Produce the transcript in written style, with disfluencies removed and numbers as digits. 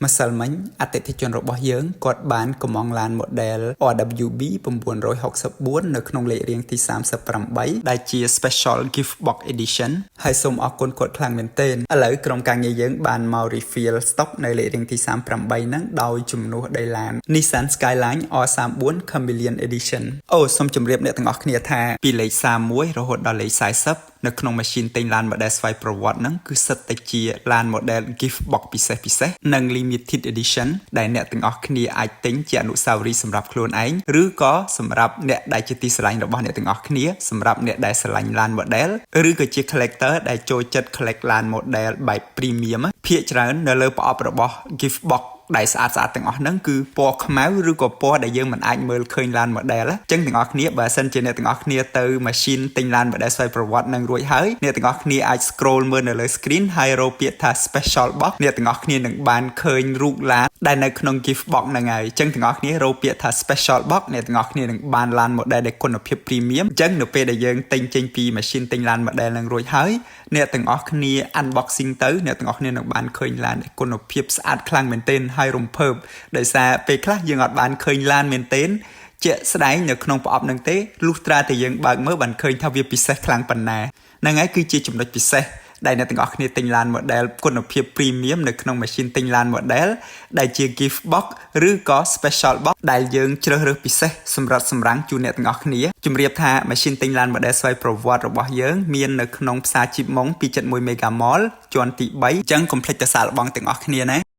ម្សិលមិញអតិថិជនរបស់យើងគាត់បានកំងឡាន model RWB 964នៅក្នុងលេខរៀងទី38ដែលជា Special Gift Box Edition ហើយសូមអរគុណគាត់ខ្លាំងមែនទែនឥឡូវក្រុមការងារយើងបានមក refill stock នៅលេខរៀងទី38ហ្នឹងដោយជំនួសដីឡាន Nissan Skyline R34 Chameleon Edition សូមជម្រាបអ្នកទាំងអស់គ្នាថាពីលេខ31រហូតដល់លេខ40នៅក្នុងម៉ាស៊ីនទិញឡាន model ស្វ័យប្រវត្តិហ្នឹងគឺសិតតែជាឡាន model gift box ពិសេសនិង limited edition ដែលអ្នកទាំងអស់គ្នាអាចទិញជាអនុស្សាវរីយ៍សម្រាប់ខ្លួនឯងឬក៏សម្រាប់អ្នកដែលជាទីស្រឡាញ់របស់អ្នកទាំងអស់គ្នាសម្រាប់អ្នកដែលស្រឡាញ់ឡាន model ឬក៏ជា collector ដែលចូលចិត្ត collect ឡាន model បែប premium ភាគច្រើននៅលើប្រអប់របស់ gift boxដែលស្អាតទាំងអស់ហ្នឹងគឺពណ៌ខ្មៅឬក៏ពណ៌ដែលយើងមិនអាចមើលឃើញឡាន model អញ្ចឹងទាំងអស់គ្នាបើសិនជាអ្នកទាំងអស់គ្នាទៅ machine ទិញឡាន model ស្វ័យប្រវត្តិនឹងរួចហើយអ្នកទាំងអស់គ្នាអាច scroll មើលនៅលើ screen ហើយរកពាក្យថា special box អ្នកទាំងអស់គ្នានឹងបានឃើញរូបឡានដែលនៅក្នុង gift box ហ្នឹងហើយអញ្ចឹងទាំងអស់គ្នារកពាក្យថា special box អ្នកទាំងអស់គ្នានឹងបានឡាន model ដែលគុណភាព premium អញ្ចឹងនៅពេលដែលយើងទិញចេញពី machine ទិញឡាន model នឹងរួចហើយអ្នកទាំងអស់គ្នា unboxing ទៅអ្នកទាំងអស់គ្នានឹងបានឃើញឡានដែលគុណភាពស្អាតខ្លាំងមែនទែនហើយរំភើបដោយសារពេលខ្លះយើងអត់បានឃើញឡានមែនទែនជាក់ស្ដែងនៅក្នុងប្រអប់នឹងទេលុះត្រាតែយើងបើកមើលបានឃើញថាវាពិសេសខ្លាំងប៉ុណ្ណាហ្នឹងហើយគឺជាចំណុចពិសេសដែលអ្នកទាំងអស់គ្នាទិញឡាន model គុណភាព premium នៅក្នុង machine ទិញឡាន model ដែលជា gift box ឬក៏ special box ដែលយើងជ្រើសរើសពិសេសសម្រាប់សម្រាំងជូនអ្នកទាំងអស់គ្នាជម្រាបថា machine ទិញឡាន model ស្វ័យប្រវត្តិរបស់យើងមាននៅក្នុងផ្សារជីបម៉ុង271 Mega Mall ជាន់ទី3អញ្ចឹងកុំភ្លេចទៅសាកល្បងទាំងអស់គ្នាណា